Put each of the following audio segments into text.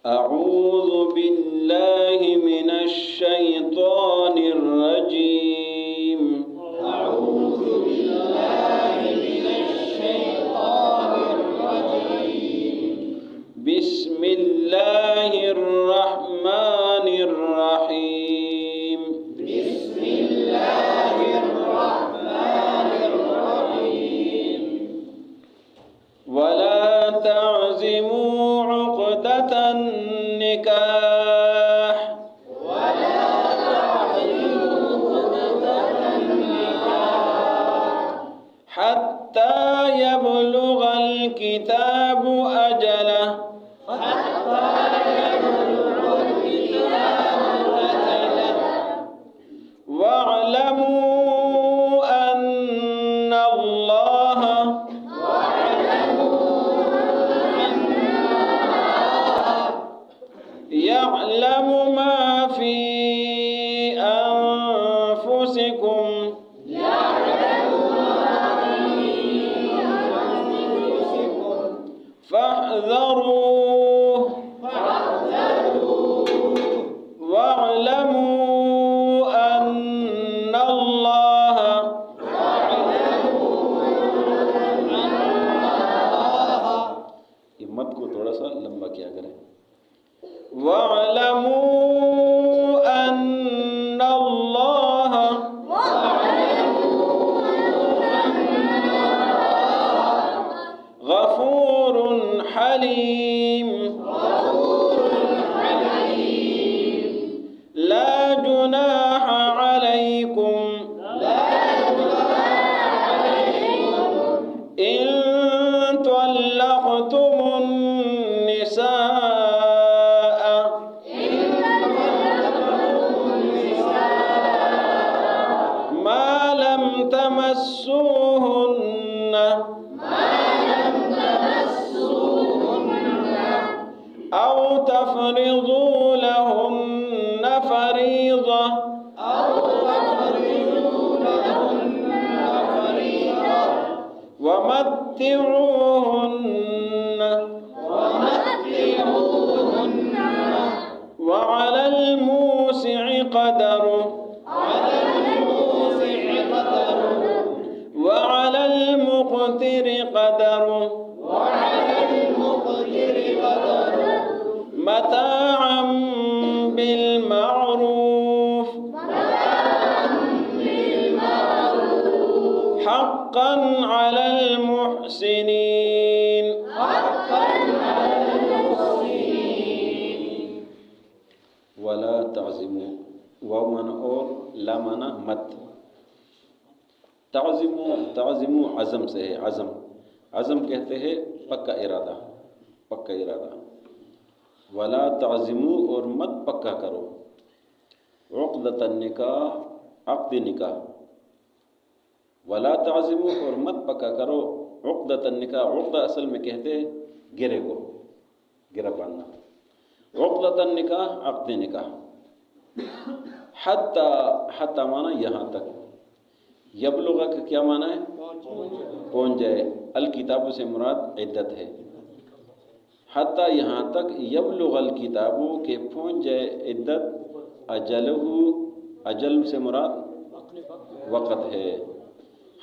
أعوذ بالله من الشيطان الرجيم. أعوذ بالله من الشيطان الرجيم. بسم الله الرحمن الرحيم. بسم الله الرحمن الرحيم. ولا تعزموا عقدة النكاح ولا تعزموا عقدة النكاح حتى يبلغ الكتاب أجله حتى يبلغ الكتاب أجله. واعلموا أن الله يعلم ما في أنفسكم فاحذروه واعلموا أن الله ہمت کو تھوڑا سا لمبا کیا کریں. واعلموا أن الله غفور حليم. لا جناح عليكم إن طلقتم النساء ما لم تمسوهن أو تفرضوا لهن فريضة ومتعوهن وعلى الموسع قدره وعلى المقتر قدره متاعا بالمعروف حقا على المحسنين. ولا تعزموا واو مانا اور لا مانا مت. تعزموا عزم سے ہے. عزم کہتے ہیں پکا ارادہ. ولا تعزموا اور مت پکا کرو عقدۃ النکاح عقد نکاح. ولا تعزموا اور مت پکا کرو عقدۃ النکاح. عقدہ اصل میں کہتے ہیں گرے کو، گرہ باندھنا. عقدۃ النکاح عقد نکاح. حتی مانا یہاں تک. یبلغ کا کیا مانا ہے؟ پہنچ جائے. الکتاب سے مراد عدت ہے. حتی یہاں تک یبلغ الکتاب کہ پہنچ جائے عدت. اجلہ اجل سے مراد وقت ہے.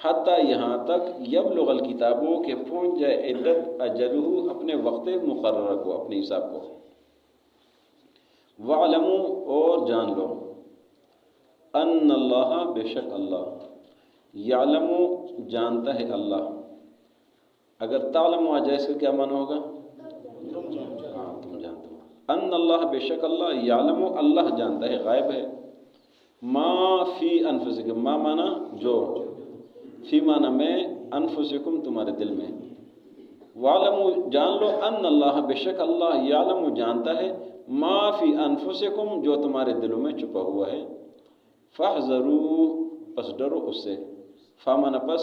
حتی یہاں تک یبلغ الکتاب کہ پہنچ جائے عدت اجلہ اپنے وقت مقررہ کو، اپنے حساب کو. وَاعْلَمُوا اور جان لو ان اللہ بے شک اللہ یعلم جانتا ہے اللہ. اگر تعلم آ جائے اس کا کیا معنی ہوگا؟ ہاں تم جانتے ہو. ان اللہ بے شک اللہ یعلم اللہ جانتا ہے، غائب ہے. ما فی انفسکم ما معنی جو، فی معنی میں، انفسکم تمہارے دل میں. وَاعْلَمُوا جان لو ان اللہ بے شک اللہ یعلم جانتا ہے ما فی انفسکم جو تمہارے دلوں میں چھپا ہوا ہے. فاحذروا پس ڈرو اس سے. فا معنی پس،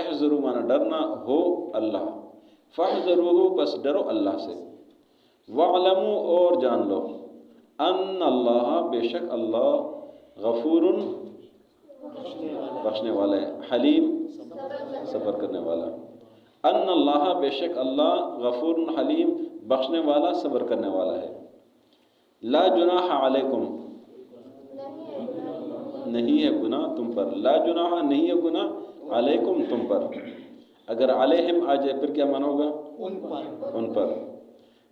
احذروا معنی ڈرنا، ہو اللہ. فاحذروہ پس ڈرو اللہ سے. وَاعْلَمُوا اور جان لو ان اللہ بے شک اللہ غفور بخشنے والا ہے، حلیم صبر کرنے والا. ان اللہ بے شک اللہ غفور حلیم بخشنے والا صبر کرنے والا ہے۔ لا جناح علیکم، نہیں ہے گناہ تم پر، لا جناح نہیں ہے گناہ علیکم تم پر، اگر علیہم آ جائے پھر کیا معنی ہوگا؟ ان پر۔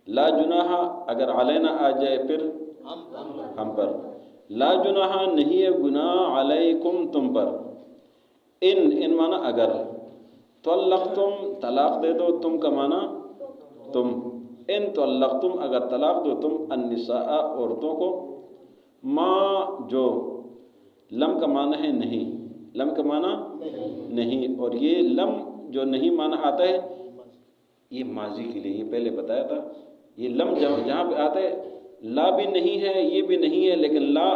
لا جناح اگر علینا آ جائے پھر ہم پر۔ لا جناح نہیں ہے گناہ علیکم تم پر، ان معنی اگر، طلقتم طلاق دے دو، تم کا معنی تم، ان طلقتم اگر طلاق دو تم النساء عورتوں کو، ما جو، لم کا معنی ہے نہیں، لم کا معنی نہیں، اور یہ لم جو نہیں معنی آتا ہے یہ ماضی کے لیے، یہ پہلے بتایا تھا، یہ لم جہاں پہ آتا ہے لا بھی نہیں ہے یہ بھی نہیں ہے، لیکن لا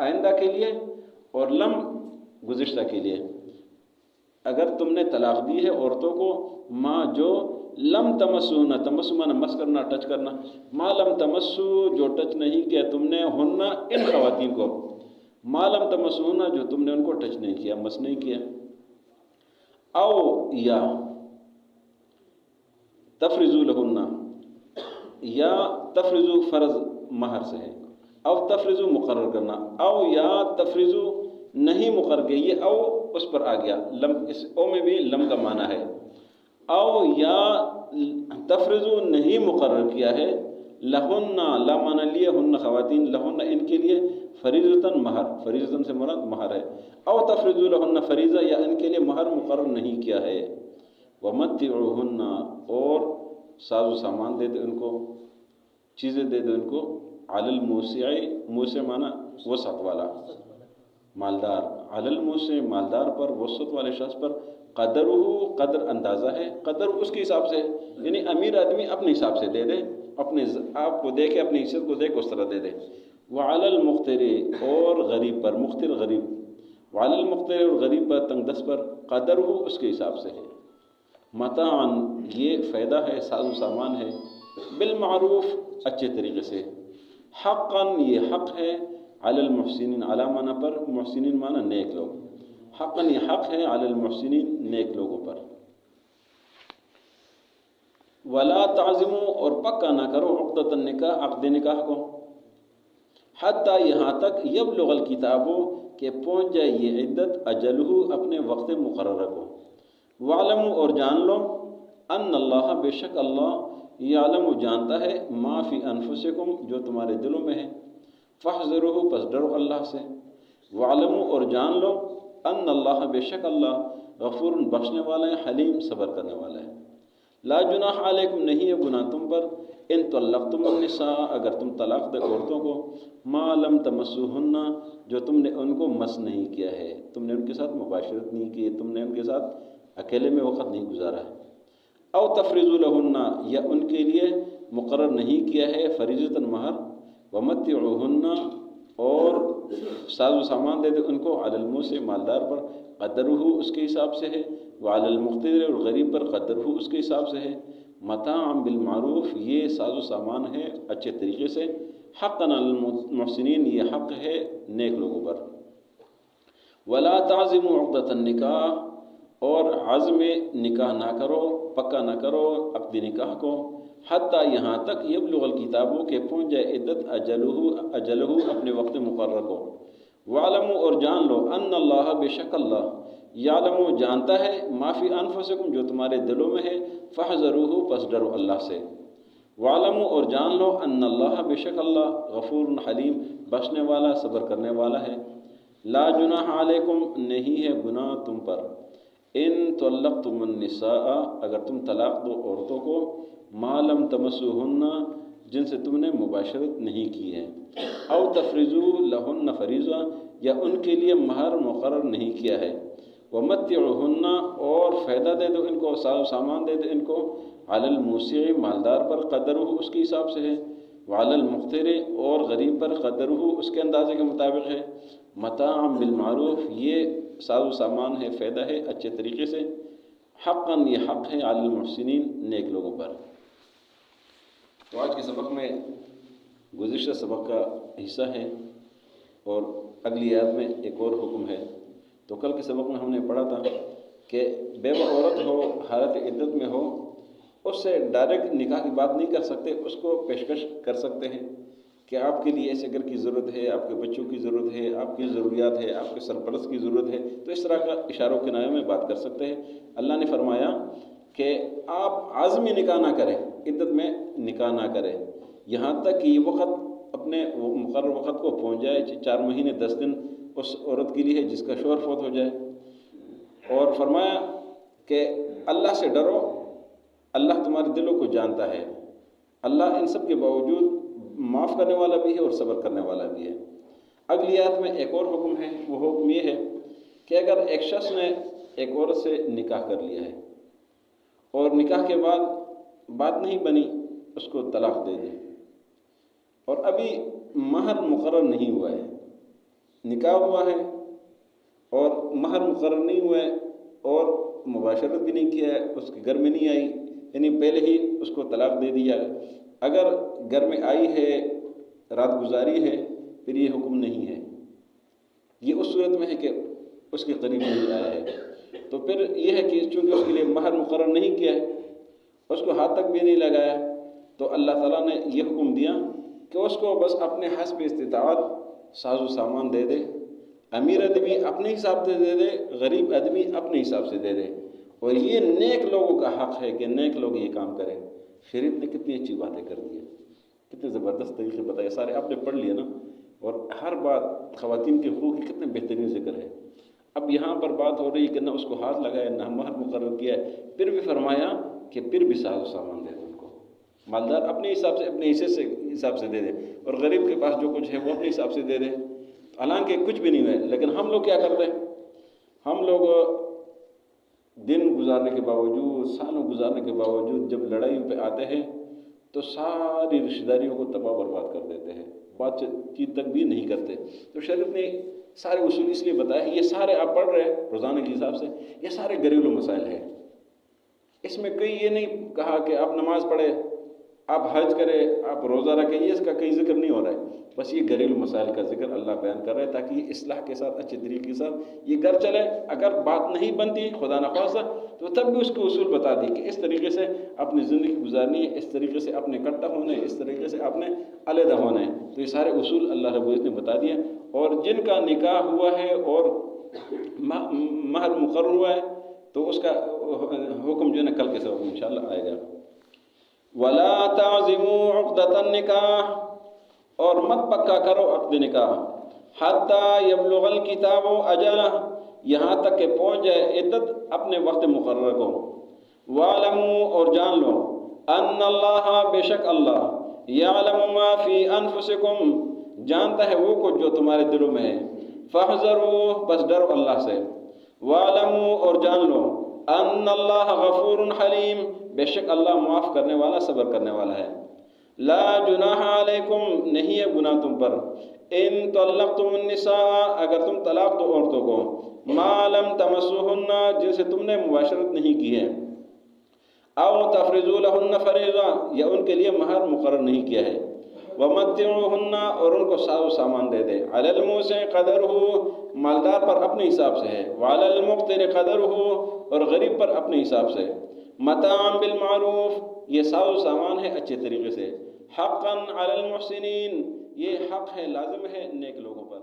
آئندہ کے لیے اور لم گزشتہ کے لیے۔ اگر تم نے طلاق دی ہے عورتوں کو، ما جو لم تمسو، نہ تمسو مانا مس کرنا، ٹچ کرنا، ما لم تمسو جو ٹچ نہیں کیا تم نے، ہن ان خواتین کو، ما لم تمسونا جو تم نے ان کو ٹچ نہیں کیا، مس نہیں کیا۔ او یا تفرضو لہن، یا تفرضو فرض مہر سے ہے، او تفرضو مقرر کرنا، او یا تفرضو نہیں مقرر کیا، یہ او اس پر آ گیا، لم اس او میں بھی لم کا معنی ہے، او یا تفرضو نہیں مقرر کیا ہے، لہن لا معنی لیے، ہن خواتین، لہن ان کے لیے، فریضتاً مہر، فریضتاً سے مراد مہر ہے، او تفرضو لہن فریضہ یا ان کے لیے مہر مقرر نہیں کیا ہے۔ ومتعوہن اور ساز و سامان دے دے ان کو، چیزیں دے دے ان کو، علی الموسع، موسع معنی وسعت والا، مالدار، علی الموسع مالدار پر، وسعت والے شخص پر، قدرہ قدر اندازہ ہے، قدر اس کے حساب سے، یعنی امیر آدمی اپنے حساب سے دے دے، اپنے آپ کو دے کے اپنی حیثیت کو دے کے اس طرح دے دے۔ وعلی المقتر اور غریب پر، مقتر غریب، وعلی المقتر اور غریب پر، تنگ دست پر، قدرہ اس کے حساب سے ہے۔ متاعن یہ فائدہ ہے، ساز و سامان ہے، بالمعروف اچھے طریقے سے، حقاً یہ حق ہے، علی المحسنین علی معنی پر، محسنین معنی نیک لوگ، حقاً یہ حق ہے علی المحسنین نیک لوگوں پر۔ ولا تعزموا اور پکا نہ کرو عقدۃ النکاح عقد نکاح کو، حتیٰ یہاں تک یبلغ الکتاب کہ پہنچ جائے یہ عدت اجلہ اپنے وقت مقررہ کو، وعلموا اور جان لو، ان اللہ بے شک اللہ یعلم جانتا ہے، ما فی انفسکم جو تمہارے دلوں میں ہے، فاحذروہ پس ڈرو اللہ سے، وعلموا اور جان لو، ان اللہ بے شک اللہ غفور بخشنے والا ہے، حلیم صبر کرنے والا ہے۔ لا جناح علیکم نہیں ہے گناہ تم پر، ان طلقتم النساء اگر تم طلاق دے عورتوں کو، ما لم تمسوہن جو تم نے ان کو مس نہیں کیا ہے، تم نے ان کے ساتھ مباشرت نہیں کی، تم نے ان کے ساتھ اکیلے میں وقت نہیں گزارا ہے، او تفرضوا لہن یا ان کے لیے مقرر نہیں کیا ہے فریضتاً مہر، ومتعوہن اور ساز و سامان دے دے ان کو، علی الموسع مالدار پر، قدرہ اس کے حساب سے ہے، وعلی المقتر اور غریب پر، قدرہ اس کے حساب سے ہے، متاعا بالمعروف یہ ساز و سامان ہے اچھے طریقے سے، حقاً علی المحسنین یہ حق ہے نیک لوگوں پر۔ ولا تعزموا عقدۃ النکاح اور عزم نکاح نہ کرو، پکا نہ کرو عقد نکاح کو، حتیٰ یہاں تک یبلغ الکتابوں کہ پہنچ جائے عدت اجلہ اپنے وقت مقرر کو، وعلموا اور جان لو، ان اللہ بے شک اللہ یعلم جانتا ہے، ما فی انفسکم جو تمہارے دلوں میں ہے، فاحذروہ پس ڈرو اللہ سے، وعلموا اور جان لو، ان اللہ بے شک اللہ غفور حلیم بخشنے والا صبر کرنے والا ہے۔ لا جناح علیکم نہیں ہے گناہ تم پر، ان طلقتم النساء اگر تم طلاق دو عورتوں کو، ما لم تمسوہن جن سے تم نے مباشرت نہیں کی ہے، او تفرضوا لہن فریضہ یا ان کے لیے مہر مقرر نہیں کیا ہے، ومتعوہن اور فائدہ دے دو ان کو، ساز و سامان دے دو ان کو، علی الموسع مالدار پر، قدرہ اس کے حساب سے ہے، وعلی المقتر اور غریب پر، قدرہ اس کے اندازے کے مطابق ہے، متاعا بالمعروف یہ ساز و سامان ہے فائدہ ہے اچھے طریقے سے، حقاً یہ حق ہے علی المحسنین نیک لوگوں پر۔ تو آج کے سبق میں گزشتہ سبق کا حصہ ہے اور اگلی آیت میں ایک اور حکم ہے۔ تو کل کے سبق میں ہم نے پڑھا تھا کہ بیوہ عورت ہو، حالت عدت میں ہو، اس سے ڈائریکٹ نکاح کی بات نہیں کر سکتے، اس کو پیشکش کر سکتے ہیں کہ آپ کے لیے ایسے گھر کی ضرورت ہے، آپ کے بچوں کی ضرورت ہے، آپ کی ضروریات ہے، آپ کے سرپرست کی ضرورت ہے، تو اس طرح کا اشاروں کنایوں میں بات کر سکتے ہیں۔ اللہ نے فرمایا کہ آپ عازمی نکاح نہ کریں، عدت میں نکاح نہ کریں، یہاں تک کہ یہ وقت اپنے مقرر وقت کو پہنچ جائے، 4 مہینے 10 دن اس عورت کے لیے جس کا شوہر فوت ہو جائے۔ اور فرمایا کہ اللہ سے ڈرو، اللہ تمہارے دلوں کو جانتا ہے، اللہ ان سب کے باوجود معاف کرنے والا بھی ہے اور صبر کرنے والا بھی ہے۔ اگلی آیت میں ایک اور حکم ہے، وہ حکم یہ ہے کہ اگر ایک شخص نے ایک عورت سے نکاح کر لیا ہے اور نکاح کے بعد بات نہیں بنی، اس کو طلاق دے دے، اور ابھی مہر مقرر نہیں ہوا ہے، نکاح ہوا ہے اور مہر مقرر نہیں ہوا ہے اور مباشرت بھی نہیں کیا ہے، اس کے گھر میں نہیں آئی، یعنی پہلے ہی اس کو طلاق دے دیا۔ اگر گھر میں آئی ہے، رات گزاری ہے، پھر یہ حکم نہیں ہے، یہ اس صورت میں ہے کہ اس کے قریب نہیں آیا ہے، تو پھر یہ ہے کہ چونکہ اس کے لیے مہر مقرر نہیں کیا ہے، اس کو ہاتھ تک بھی نہیں لگایا، تو اللہ تعالیٰ نے یہ حکم دیا کہ اس کو بس اپنے حسب استطاعت ساز و سامان دے دے، امیر آدمی اپنے حساب سے دے دے، غریب آدمی اپنے حساب سے دے دے، اور یہ نیک لوگوں کا حق ہے کہ نیک لوگ یہ کام کریں۔ شریعت نے کتنی اچھی باتیں کر دی ہیں، کتنے زبردست طریقے بتائے، سارے آپ نے پڑھ لیے نا، اور ہر بات خواتین کے حقوق کی کتنے بہترین ذکر ہے۔ اب یہاں پر بات ہو رہی ہے کہ نہ اس کو ہاتھ لگایا، نہ مہر مقرر کیا ہے، پھر بھی فرمایا کہ پھر بھی ساز و سامان دے دے ان کو، مالدار اپنے حساب سے، اپنے حساب سے دے دے، اور غریب کے پاس جو کچھ ہے وہ اپنے حساب سے دے دے، حالانکہ کچھ بھی نہیں ہے۔ لیکن ہم لوگ کیا کرتے ہیں، ہم لوگ دن گزارنے کے باوجود، سالوں گزارنے کے باوجود جب لڑائیوں پہ آتے ہیں تو ساری رشتہ داریوں کو تباہ برباد کر دیتے ہیں، بات چیت تک بھی نہیں کرتے۔ تو شریعت نے سارے اصول اس لیے بتایا، یہ سارے آپ پڑھ رہے ہیں روزانہ کے حساب سے، یہ سارے گھریلو مسائل ہیں، اس میں کئی یہ نہیں کہا کہ آپ نماز پڑھے، آپ حج کرے، آپ روزہ رکھیں، یہ اس کا کئی ذکر نہیں ہو رہا ہے، بس یہ گھریلو مسائل کا ذکر اللہ بیان کر رہا ہے تاکہ یہ اصلاح کے ساتھ، اچھے طریقے کے ساتھ یہ گھر چلے۔ اگر بات نہیں بنتی خدا نخواستہ تو تب بھی اس کے اصول بتا دی کہ اس طریقے سے اپنی زندگی گزارنی ہے، اس طریقے سے اپنے اکٹھا ہونا ہے، اس طریقے سے اپنے علیحدہ ہونا ہے، تو یہ سارے اصول اللہ رب العزت نے بتا دیے۔ اور جن کا نکاح ہوا ہے اور مہر مقرر ہوا ہے تو اس کا حکم جو ہے نا کل کے سبق میں انشاءاللہ آئے گا۔ وَلَا تَعْزِمُوا عُقْدَةَ النِّكَاحِ، اور مت پکا کرو عقد نکاح، حَتَّى يَبْلُغَ الْكِتَابُ أَجَلَهُ، یہاں تک کہ پہنچ جائے عدت اپنے وقت مقرر کو۔ وَاعْلَمُوا، اور جان لو، أَنَّ اللَّهَ، بے شک اللہ، يَعْلَمُ مَا فِي أَنفُسِكُمْ، جانتا ہے وہ کچھ جو تمہارے دلوں میں ہے، فَاحْذَرُوا، بس ڈرو اللہ سے۔ وَاعْلَمُوا، اور جان لو، أَنَّ اللَّهَ غَفُورٌ حَلِيمٌ، بے شک اللہ معاف کرنے والا، صبر کرنے والا ہے۔ لا جناح علیکم، نہیں ہے گناہ تم پر، ان طلقتم النساء، اگر تم طلاق دو عورتوں کو، ما لم تمسوهن، جن سے تم نے مباشرت نہیں کی ہے، او تفرضوا لهن فریضہ، یا ان کے لیے مہر مقرر نہیں کیا ہے، ومتعوهن، اور ان کو ساز و سامان دے دے، علی الموسع قدرہ، مالدار پر اپنے حساب سے ہے، وعلی المقتر قدرہ، اور غریب پر اپنے حساب سے، متاعا بالمعروف، یہ ساز و سامان ہے اچھے طریقے سے، حقا علی المحسنین، یہ حق ہے، لازم ہے نیک لوگوں پر۔